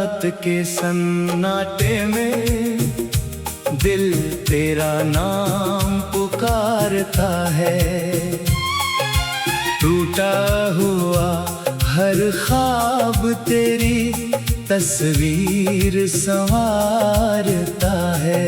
रात के सन्नाटे में दिल तेरा नाम पुकारता है। टूटा हुआ हर ख्वाब तेरी तस्वीर संवारता है।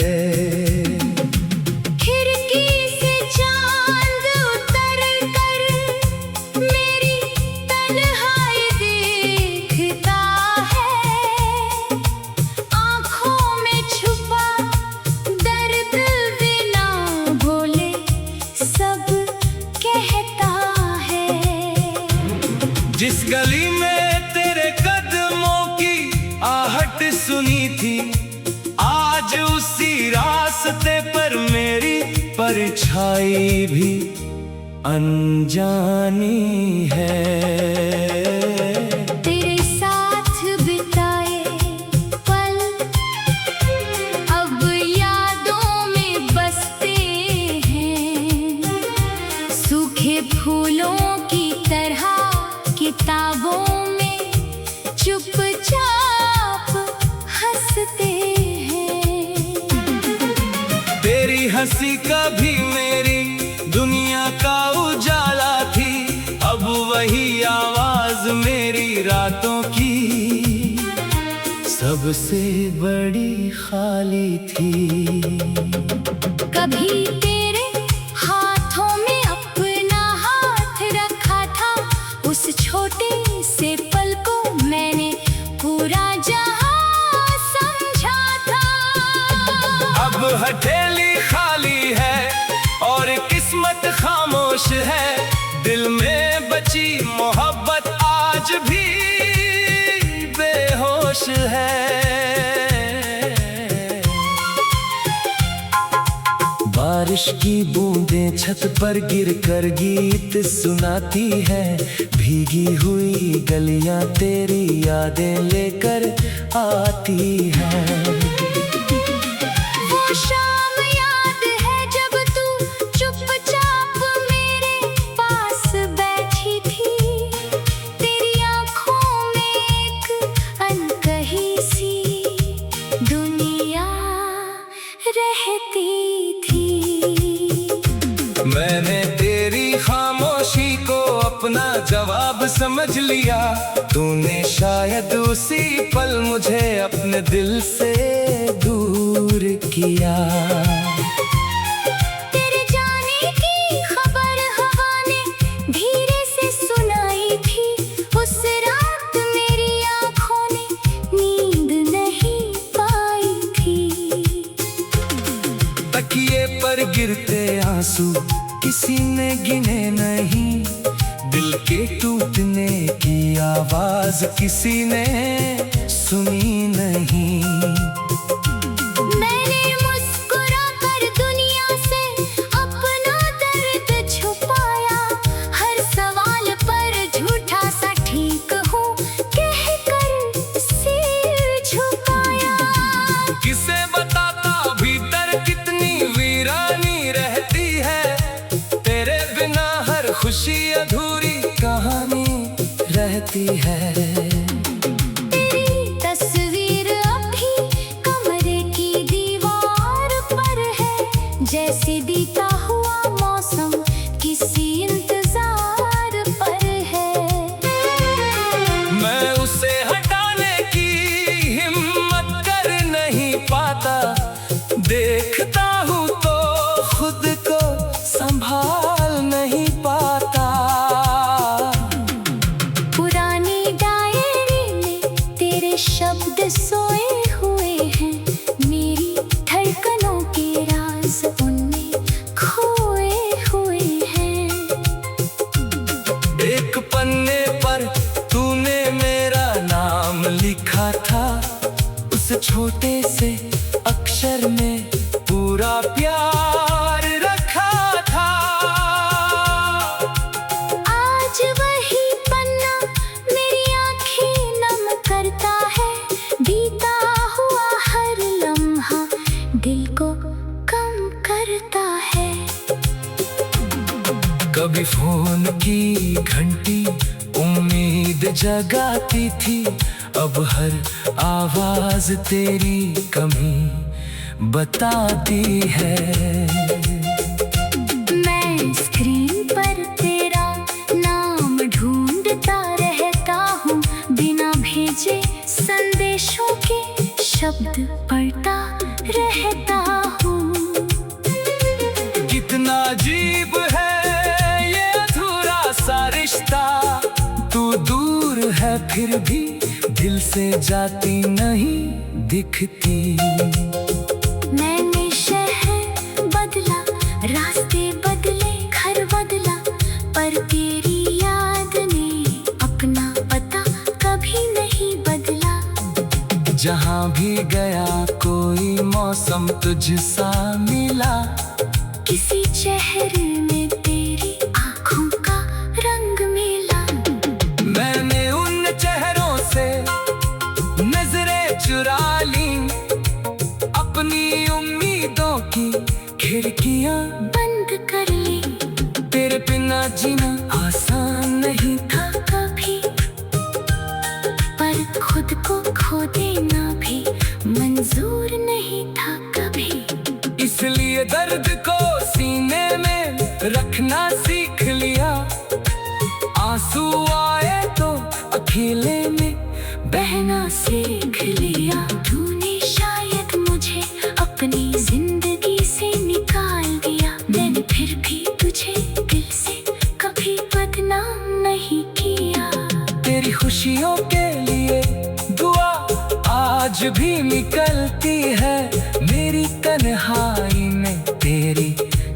जिस गली में तेरे कदमों की आहट सुनी थी, आज उसी रास्ते पर मेरी परछाई भी अनजानी है। तेरे साथ बिताए पल अब यादों में बसते हैं। सूखे फूलों की तरह किताबों में चुपचाप हंसते हैं। तेरी हंसी कभी मेरी दुनिया का उजाला थी, अब वही आवाज मेरी रातों की सबसे बड़ी खाली थी। कभी तेरे हाथों में अपना हाथ रखा था, उस छोटे से पल को मैंने पूरा जहां समझा था। अब हथेली खाली है और किस्मत खामोश है, दिल में बची मोहब्बत आज भी बेहोश है। बारिश की बूंदें छत पर गिरकर गीत सुनाती है, भीगी हुई गलियां तेरी यादें लेकर आती हैं। वो शाम याद है जब तू चुपचाप मेरे पास बैठी थी, तेरी आंखों में एक अनकही सी दुनिया रहती थी। मैंने तेरी खामोशी को अपना जवाब समझ लिया, तूने शायद उसी पल मुझे अपने दिल से दूर किया। तेरे जाने की खबर हवा ने धीरे से सुनाई थी, उस रात मेरी आंखों ने नींद नहीं पाई थी। तकिए पर गिरते आंसू किसी ने गिने नहीं, दिल के टूटने की आवाज किसी ने सुनी नहीं। मैंने मुस्कुरा कर दुनिया से अपना दर्द छुपाया, हर सवाल पर झूठा सा ठीक हूँ कहकर सिर झुकाया। किसे बताता भीतर कितनी वीरानी रहती है, तेरे बिना हर खुशी अधूरी कहानी रहती है। तेरी तस्वीर अभी कमरे की दीवार पर है, जैसे बीता हुआ मौसम किसी इंतजार पर है। मैं उसे हटाने की हिम्मत कर नहीं पाता, देखता हूँ तो खुद को संभाल नहीं पाता। पुरानी डायरी में तेरे शब्द सोए हुए हैं, मेरी धड़कनों के राज उनमें खोए हुए हैं। एक पन्ने पर तूने मेरा नाम लिखा था, उस छोटे से अक्षर में पूरा प्यार रखा था। आज वही पन्ना मेरी आंखें नम करता है, बीता हुआ हर लम्हा दिल को कम करता है। कभी फोन की घंटी उम्मीद जगाती थी, अब हर आवाज तेरी कमी बताती है। मैं स्क्रीन पर तेरा नाम ढूंढता रहता हूँ, बिना भेजे संदेशों के शब्द पढ़ता रहता हूँ। कितना अजीब है ये अधूरा सा रिश्ता, तू दूर है फिर भी दिल से जाती नहीं दिखती। मैंने शहर बदला, रास्ते बदले, घर बदला, पर तेरी याद ने अपना पता कभी नहीं बदला। जहाँ भी गया कोई मौसम तुझसा मिला, किसी चेहरे में तेरी आँखों का रंग मिला। मैंने उन चेहरों से नजरें चुरा ली, अपनी उम्मीदों की खिड़कियां बंद कर ली। तेरे बिना जीना आसान नहीं था कभी, पर खुद को खो देना भी मंजूर नहीं था कभी। इसलिए दर्द को सीने में रखना सीख लिया, आंसू आए तो अकेले में बहना सीख लिया। तूने शायद मुझे अपनी जिंदगी से निकाल दिया, मैंने फिर भी तुझे दिल से कभी बदनाम नहीं किया। तेरी खुशियों के लिए दुआ आज भी निकलती है, मेरी तन्हाई में तेरी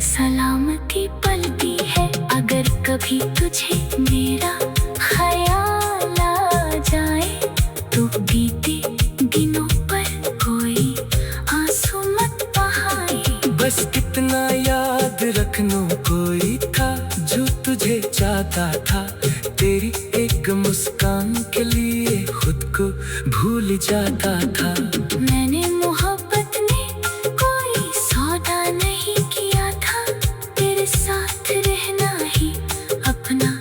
सलामती पलती है। अगर कभी तुझे मेरा ख्याल आ जाए, तो बीते दिनों पर कोई आंसू मत बहाए। बस कितना याद रखना कोई था जो तुझे चाहता था, तेरी एक मुस्कान के लिए खुद को भूल जाता था। मैंने मोहब्बत में कोई सौदा नहीं किया था, तेरे साथ रहना ही अपना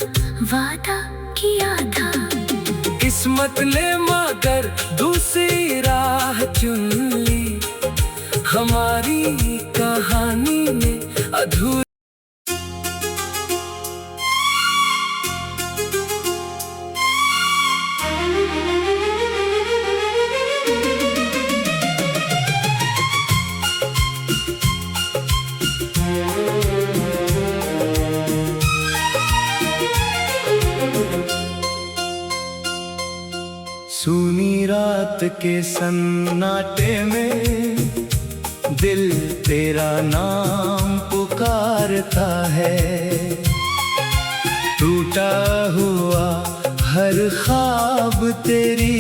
वादा किया था। किस्मत ने मगर दूसरी राह चुन ली, हमारी कहानी में अधूरी। सूनी रात के सन्नाटे में दिल तेरा नाम पुकारता है, टूटा हुआ हर ख्वाब तेरी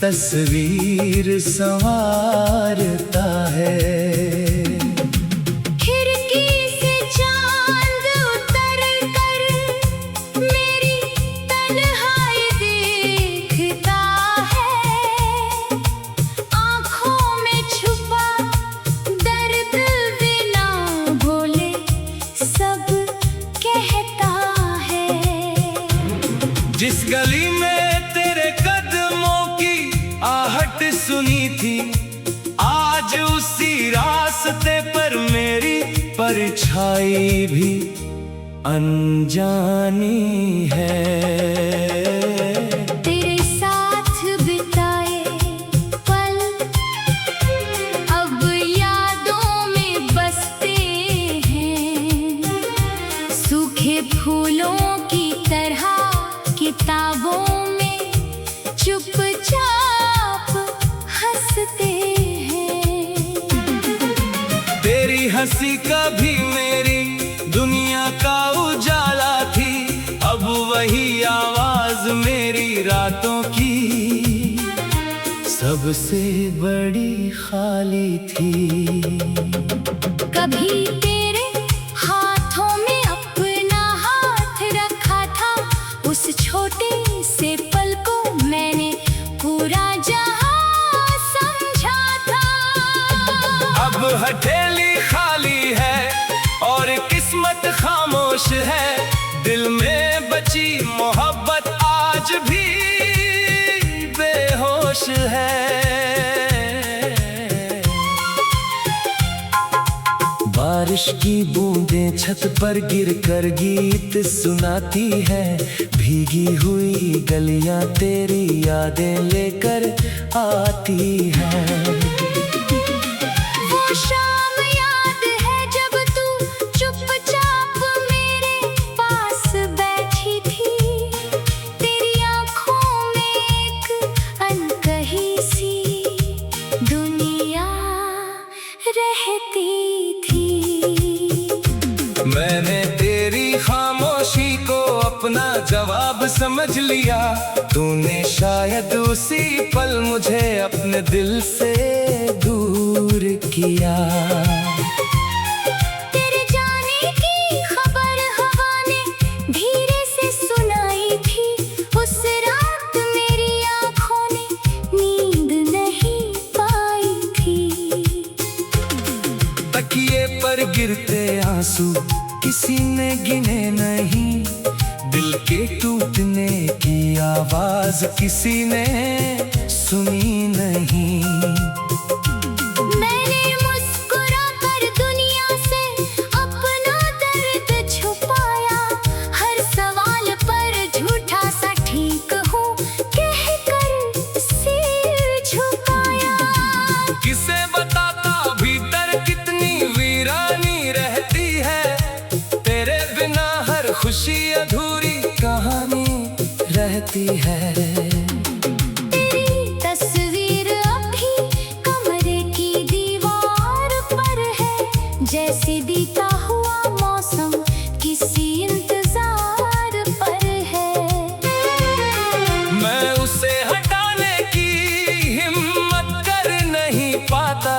तस्वीर संवारता है। खिड़की से चांद उतर कर मेरी तन्हाई देखता है, आँखों में छुपा दर्द बिना बोले सब कहता है। जिस गली में तेरे कदमों की आहट सुनी थी, आज उसी रास्ते पर मेरी परछाई भी अनजानी है। तेरे साथ बिताए पल अब यादों में बसते हैं, सूखे फूलों की तरह किताबों में चुपचाप हंसते हैं। तेरी हंसी कभी मेरी दुनिया का उजाला थी, अब वही आवाज मेरी रातों की सबसे बड़ी खाली थी। कभी तेरे हाथों में अपना हाथ रखा था, उस छोटे से पल को मैंने पूरा जहां समझा था। अब हथेली खाली है और किस्मत खामोश है, दिल में बची मोहब्बत आज भी बेहोश बारिश की बूंदें छत पर गिर कर गीत सुनाती है। भीगी हुई गलियां तेरी यादें लेकर आती है। वो शाम याद है जब तू चुपचाप मेरे पास बैठी थी। तेरी आंखों में एक अनकही सी दुनिया रहती थी। मैंने तेरी खामोशी को अपना जवाब समझ लिया। तूने शायद उसी पल मुझे अपने दिल से दूर किया। तेरे जाने की खबर हवा ने धीरे से सुनाई थी। उस रात मेरी आंखों ने नींद नहीं पाई थी। तकिए पर गिरते आंसू किसी ने गिने नहीं। दिल के टूटने की आवाज किसी ने सुनी नहीं। मैंने मुस्कुरा कर दुनिया से अपना दर्द छुपाया। हर सवाल पर झूठा सा ठीक हूँ कहकर सिर झुकाया। किसे बताता भीतर कितनी वीरानी रहती है। तेरे बिना हर खुशी अधूरी कहानी रहती है। तेरी तस्वीर अभी कमरे की दीवार पर है। जैसे बीता हुआ मौसम किसी इंतजार पर है। मैं उसे हटाने की हिम्मत कर नहीं पाता।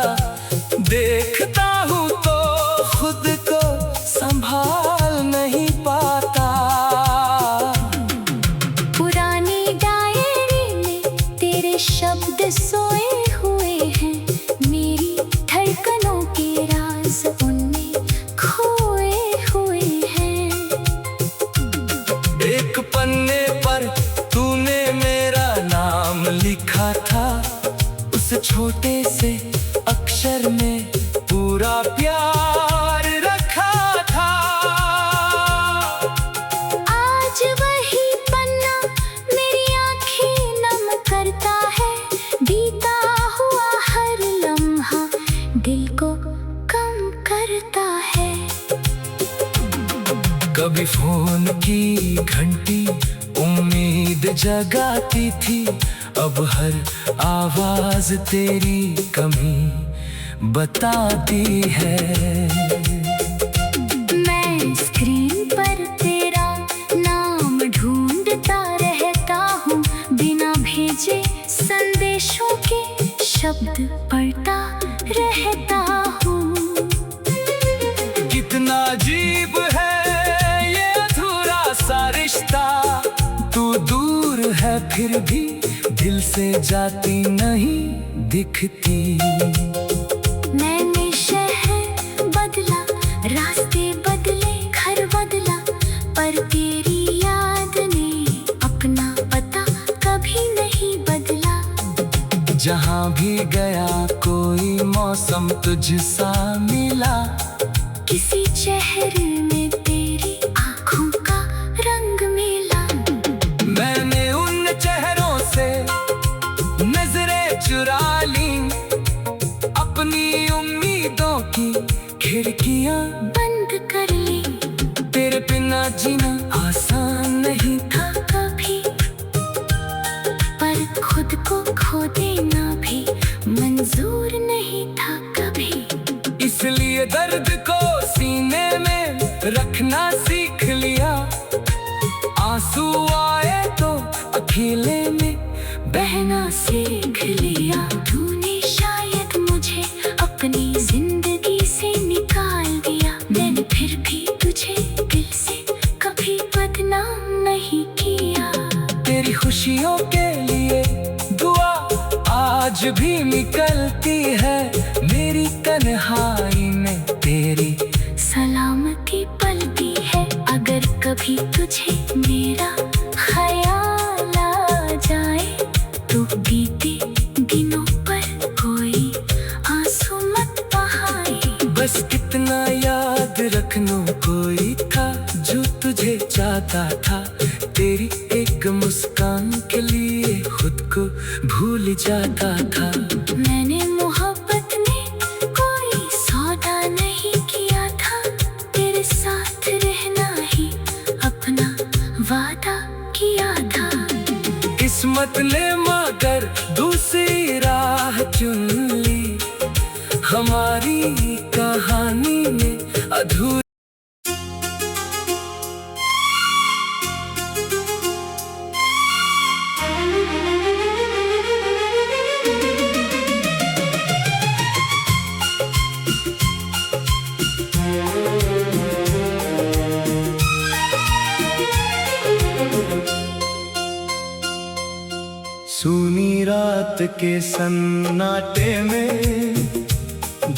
देखता हूँ तो खुद को संभाल नहीं पाता। पुरानी डायरी में तेरे शब्द सोए हुए हैं। मेरी धड़कनों के राज उनमें खोए हुए हैं। एक पन्ने पर तूने मेरा नाम लिखा था। उस छोटे से अक्षर में पूरा प्यार रखा था। आज वही पन्ना मेरी आंखें नम करता है। बीता हुआ हर लम्हा दिल को कम करता है। कभी फोन की घंटी उम्मीद जगाती थी। अब हर आवाज तेरी कमी बताती है। मैं स्क्रीन पर तेरा नाम ढूंढता रहता हूँ। बिना भेजे संदेशों के शब्द पढ़ता रहता हूँ। कितना अजीब है ये अधूरा सा रिश्ता। तू दूर है फिर भी दिल से जाती नहीं दिखती। मैंने शहर बदला, रास्ते बदले, घर बदला, पर तेरी याद ने अपना पता कभी नहीं बदला। जहाँ भी गया कोई मौसम तुझसा मिला। किसी चेहरे में तेरी आंखों का रंग मिला। मैंने उन चेहरों से नजरें चुरा ली। अपनी उम्मीदों की खिड़कियां बंद कर ली। तेरे बिना जीना आसान नहीं था कभी, पर खुद को खो देना भी मंजूर नहीं था कभी। इसलिए दर्द को सीने में रखना सीख लिया। आंसू आए तो अकेले में बहना सीख लिया। तूने शायद मुझे अपनी जिंदगी से निकाल दिया। मैंने फिर भी तुझे दिल से कभी बदनाम नहीं किया। तेरी खुशियों के लिए दुआ आज भी निकलती है। मेरी तन्हाई में तेरी सलामती पलती है। अगर कभी तुझे मेरा ख्याल आ जाए तो बीते दिनों पर कोई आंसू मत बहाए। बस कितना याद जाता था, तेरी एक मुस्कान के लिए खुद को भूल जाता था। मैंने मोहब्बत में कोई सौदा नहीं किया था, तेरे साथ रहना ही अपना वादा किया था। किस्मत ने मगर दूसरी राह चुन ली, हमारी कहानी में अधूरी। सूनी रात के सन्नाटे में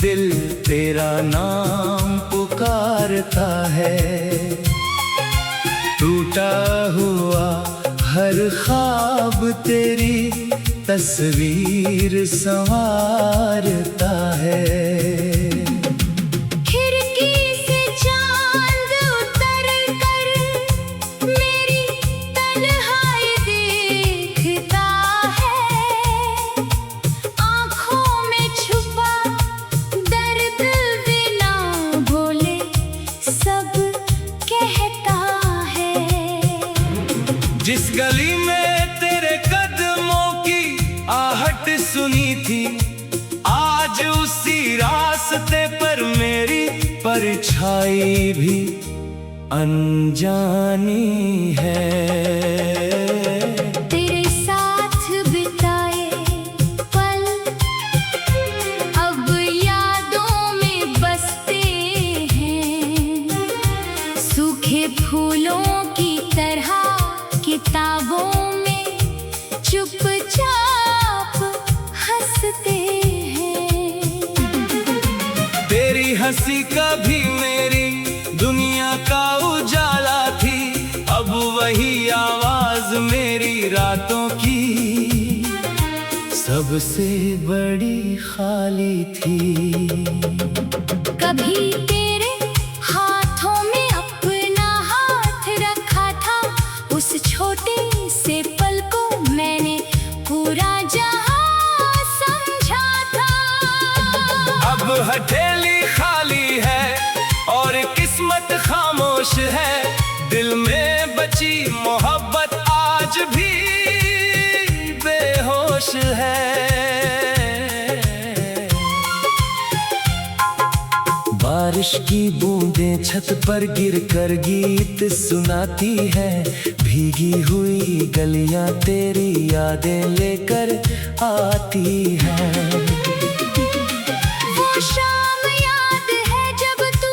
दिल तेरा नाम पुकारता है, टूटा हुआ हर ख्वाब तेरी तस्वीर संवारता है। खिड़की से चांद उतर कर मेरी तन्हाई देखता है, आँखों में छुपा दर्द बिना बोले सब कहता है। जिस गली में तेरे कदमों की आहट सुनी थी, आज उसी रास्ते पर मेरी परछाई भी अनजानी है। तेरे साथ बिताए पल अब यादों में बसते हैं, सूखे फूलों की तरह किताबों में चुपचाप हंसते हैं। तेरी हंसी कभी मेरी दुनिया का उजाला थी, अब वही आवाज मेरी रातों की सबसे बड़ी खाली थी। कभी तेरे हाथों में अपना हाथ रखा था, उस छोटे से पल को मैंने पूरा जहां समझा था। अब हथेली खाली है और किस्मत खामोश है, दिल में बची मोहब्बत आज भी बेहोश है। बारिश की बूंदें छत पर गिरकर गीत सुनाती है, भीगी हुई गलियां तेरी यादें लेकर आती है। वो शाम याद है जब तू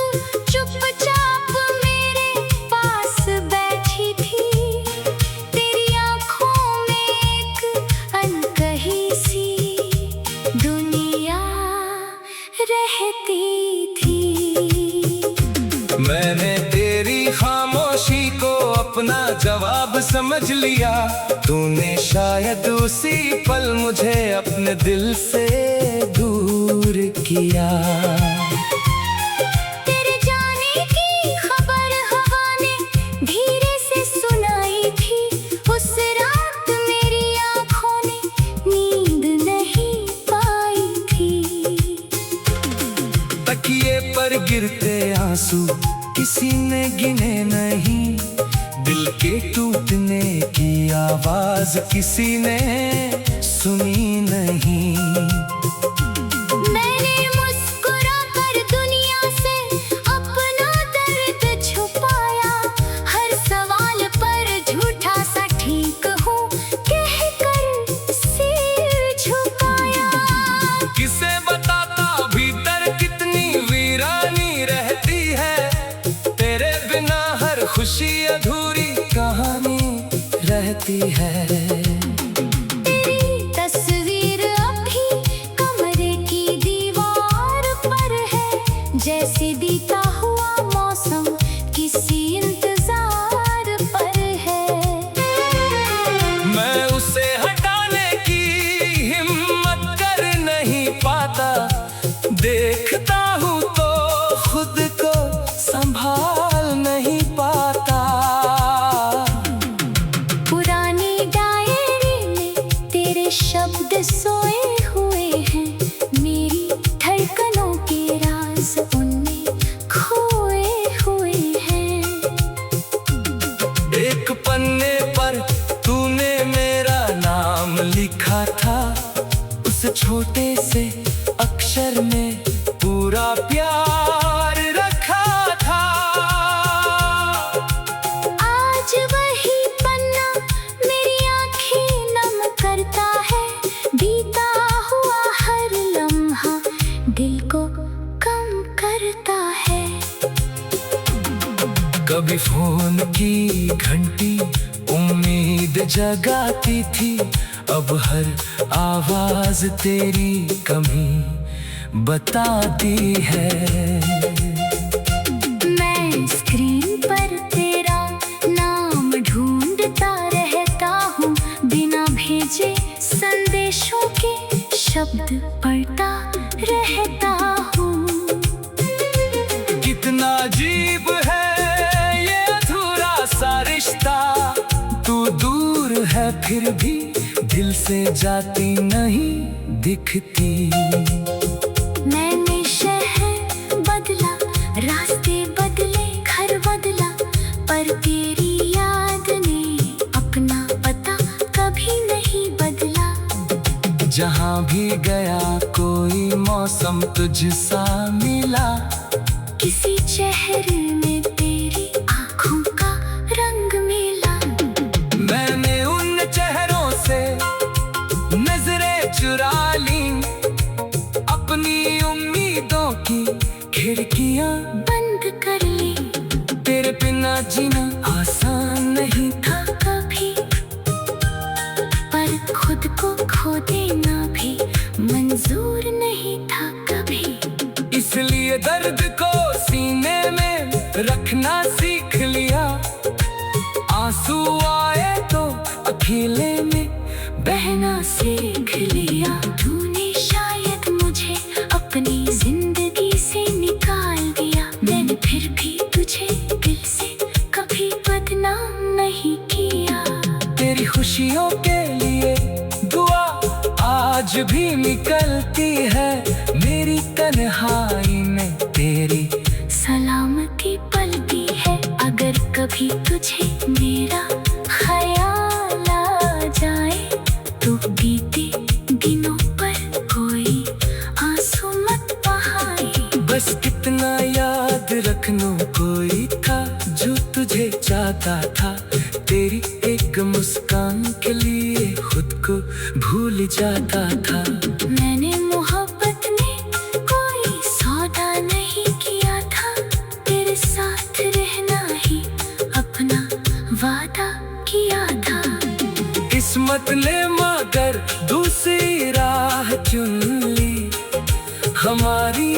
चुपचाप मेरे पास बैठी थी, तेरी आँखों में एक अनकही सी दुनिया रहती थी। मैंने तेरी खामोशी को अपना जवाब समझ लिया, तूने शायद उसी पल मुझे अपने दिल से दूर किया। तेरे जाने की खबर हवा ने धीरे से सुनाई थी, उस रात मेरी आँखों ने नींद नहीं पाई थी। तकिए पर गिरते आंसू किसी ने गिने नहीं, दिल के टूटने की आवाज किसी ने सुनी नहीं। मैंने मुस्कुरा कर दुनिया से अपना दर्द छुपाया, हर सवाल पर झूठा सा ठीक हूँ कहकर सिर झुकाया। किसे बताता भीतर कितनी वीरानी रहती है, तेरे बिना हर खुशी अधूरी कहानी रहती है। तेरी तस्वीर अभी कमरे की दीवार पर है, जैसे बीता हुआ मौसम किसी इंतजार पर है। मैं उसे हटाने की हिम्मत कर नहीं पाता, देखता हूँ तो खुद को संभाल नहीं पाता। छोटे से अक्षर में पूरा प्यार रखा था। आज वही पन्ना मेरी आंखें नम करता है, बीता हुआ हर लम्हा दिल को कम करता है। कभी फोन की घंटी उम्मीद जगाती थी, अब हर आवाज तेरी कमी बताती है। मैं स्क्रीन पर तेरा नाम ढूंढता रहता हूँ, बिना भेजे संदेशों के शब्द पढ़ता रहता हूँ। कितना अजीब है ये अधूरा सा रिश्ता, तू दूर है फिर भी दिल से जाती नहीं दिखती। मैंने शहर बदला, रास्ते बदले, घर बदला, पर तेरी याद ने अपना पता कभी नहीं बदला। जहाँ भी गया कोई मौसम तुझसा मिला, किसी चेहरे में तेरी आँखों का रंग मिला। मैंने उन चेहरों से नजरें चुरा ली, अपनी उम्मीदों की खिड़कियां बंद कर ली। तेरे बिना जीना आसान नहीं था कभी, पर खुद को खो देना भी मंजूर नहीं था कभी। इसलिए दर्द को सीने में रखना सीख लिया, आंसू आए तो अकेले में बहना सीख लिया। तूने शायद मुझे अपनी जिंदगी से निकाल दिया, मैंने फिर भी तुझे दिल से कभी बदनाम नहीं किया। तेरी खुशियों के लिए दुआ आज भी निकलती है, मेरी तन्हाई में तेरी सलामती पलती है। अगर कभी तुझे मेरा ख्याल आ जाए, तो बीते दिनों पर कोई आंसू मत बहाए। बस कितना याद रखना कोई था जो तुझे चाहता था, तेरी एक मुस्कान के लिए खुद को भूल जाता था। मैंने मोहब्बत में कोई सौदा नहीं किया था, तेरे साथ रहना ही अपना वादा किया था। किस्मत ने मगर दूसरी राह चुन ली, हमारी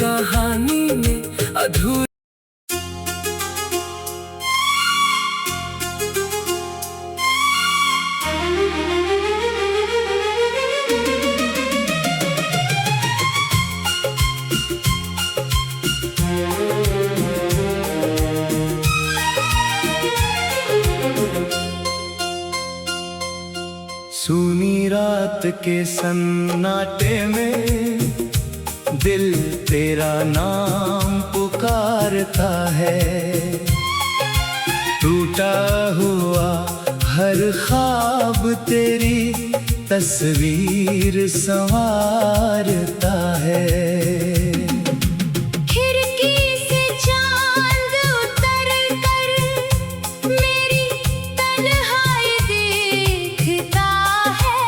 कहानी में अधूरी। सूनी रात के सन्नाटे में दिल तेरा नाम पुकारता है, टूटा हुआ हर ख्वाब तेरी तस्वीर संवारता है। खिड़की से चांद उतर कर मेरी तन्हाई देखता है,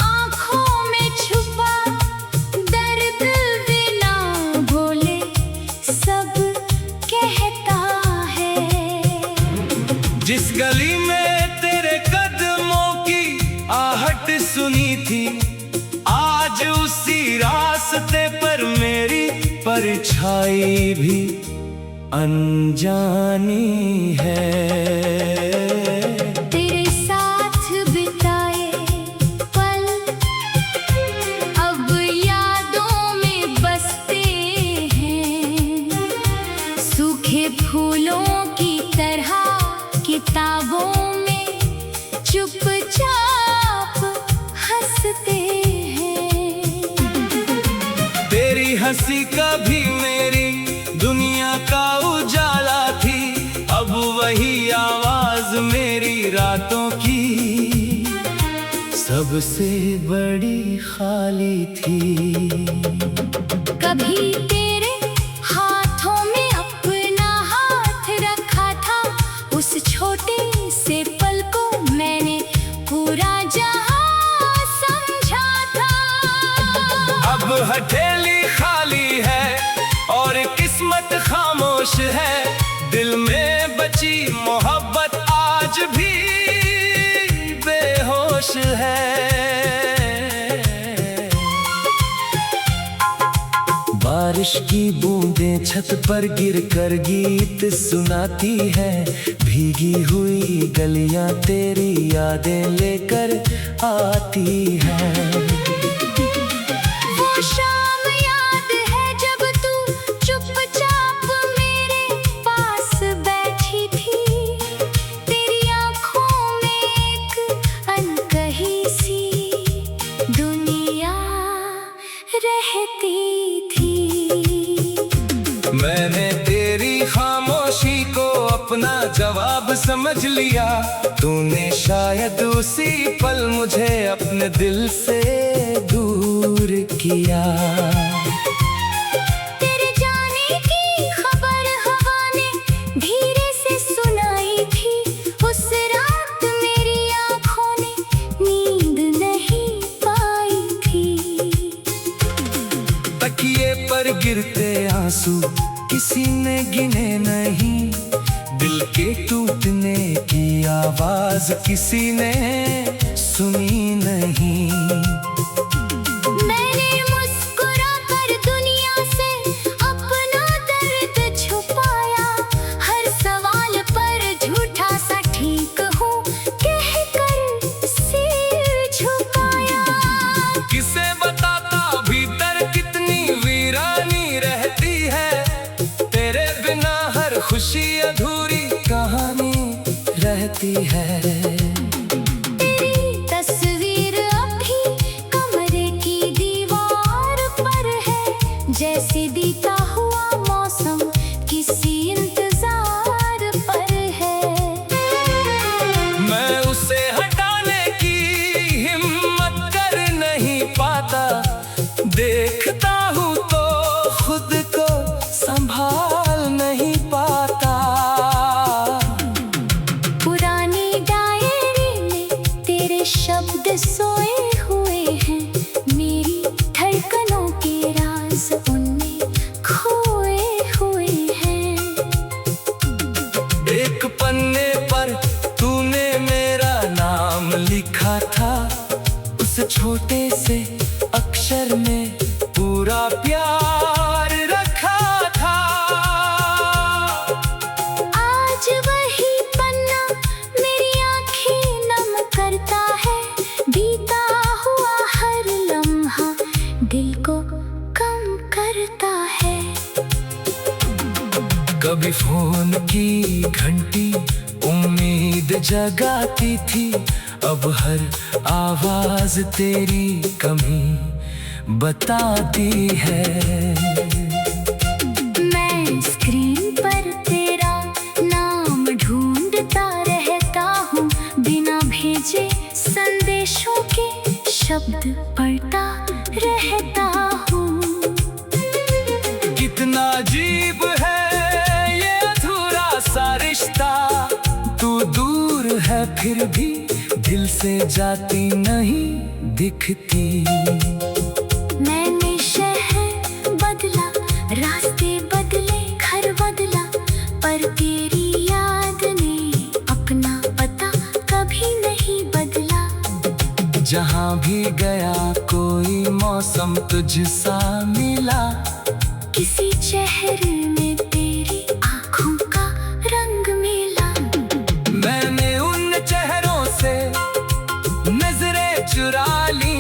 आँखों में छुपा दर्द बिना बोले सब कहता है। जिस गली में तेरे कदमों की आहट सुनी थी, आज उसी रास्ते पर मेरी परछाई भी अनजानी है। तेरे साथ बिताए पल अब यादों में बसते हैं, सूखे फूलों की तरह किताबों में चुपचाप हंसते हैं। तेरी हंसी कभी मेरी दुनिया का उजाला थी, अब वही आवाज मेरी रातों की। सब सबसे बड़ी खाली थी। कभी तेरे हाथों में अपना हाथ रखा था, उस छोटे से पल को मैंने पूरा जहां समझा था। अब हथेली खाली है और किस्मत खामोश है, दिल में बची मोहब्बत आज भी बेहोश है। बारिश की बूंदें छत पर गिरकर गीत सुनाती है, भीगी हुई गलियां तेरी यादें लेकर आती हैं। वो शाम याद है जब तू चुपचाप मेरे पास बैठी थी, तेरी आंखों में एक अनकही सी दुनिया रहती थी। मैंने तेरी खामोशी को अपना जवाब समझ लिया, तूने शायद उसी पल मुझे अपने दिल से दूर किया। तेरे जाने की खबर हवा ने धीरे से सुनाई थी, उस रात मेरी आंखों ने नींद नहीं पाई थी। तकिए पर गिरते आंसू किसी ने गिने नहीं, दिल के टूटने की आवाज किसी ने सुनी नहीं। मैंने मुस्कुरा कर दुनिया से अपना दर्द छुपाया, हर सवाल पर झूठा सा ठीक हूँ कहकर सिर झुकाया। किसे बताता भीतर कितनी वीरानी रहती है, तेरे बिना हर खुशी अधूरी कहानी रहती है। तेरी तस्वीर अभी कमरे की दीवार पर है, जैसे बीता हुआ मौसम किसी इंतजार पर है। मैं उसे हटाने की हिम्मत कर नहीं पाता, देखता हूँ तो खुद को संभाल नहीं पाता। पुरानी डायरी में तेरे शब्द सोए हुए हैं, मेरी धड़कनों के राज उनमें खोए हुए हैं। एक पन्ने पर तूने मेरा नाम लिखा था, उस छोटे से अक्षर में पूरा प्यार रखा था। आज वही पन्ना मेरी आंखें नम करता है, बीता हुआ हर लम्हा दिल को कम करता है। कभी फोन की घंटी उम्मीद जगाती थी, अब हर आवाज तेरी कमी बताती है। मैं स्क्रीन पर तेरा नाम ढूंढता रहता हूँ, बिना भेजे संदेशों के शब्द पढ़ता रहता हूँ। कितना अजीब है ये अधूरा सा रिश्ता, तू दूर है फिर भी दिल से जाती नहीं दिखती। मैंने शहर बदला, रास्ते बदले, घर बदला, पर तेरी याद ने अपना पता कभी नहीं बदला। जहाँ भी गया कोई मौसम तुझसा मिला, किसी चेहरे में तेरी आंखों का रंग मिला। मैंने उन चेहरों से नजरें चुरा ली,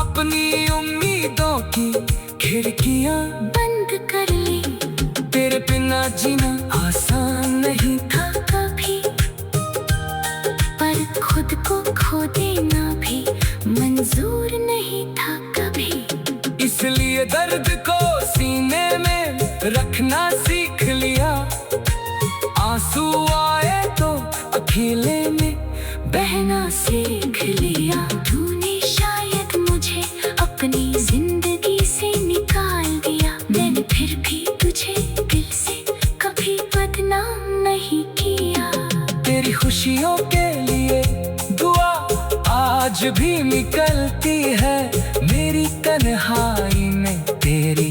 अपनी उम्मीदों की खिड़कियां बंद कर ली। तेरे बिना जीना आसान नहीं था कभी, पर खुद को खो देना भी मंजूर नहीं था कभी। इसलिए दर्द को सीने में रखना सीख लिया, आंसू आए तो अकेले में बहना सीख लिया। तेरी खुशियों के लिए दुआ आज भी निकलती है मेरी तन्हाई में तेरी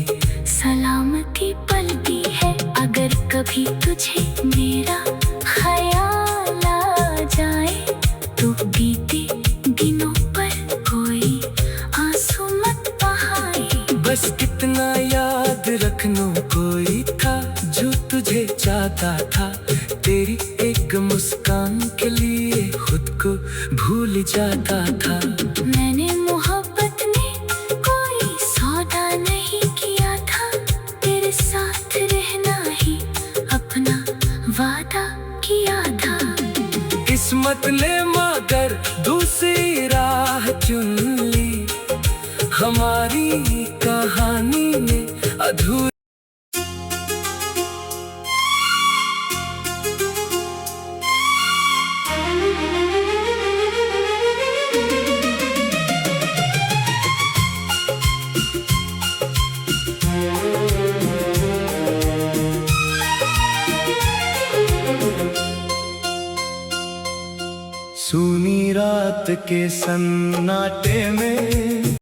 सलामती पलती है। अगर कभी तुझे मेरा ख्याल आ जाए तो बीते दिनों पर कोई आंसू मत बहाए। बस कितना याद रखना कोई था जो तुझे चाहता था, तेरी एक मुस्कान के लिए खुद को भूल जाता था। मैंने मोहब्बत में कोई सौदा नहीं किया था, तेरे साथ रहना ही अपना वादा किया था। किस्मत ने मगर दूसरी राह चुन ली, हमारी कहानी में अधूरी। सूनी रात के सन्नाटे में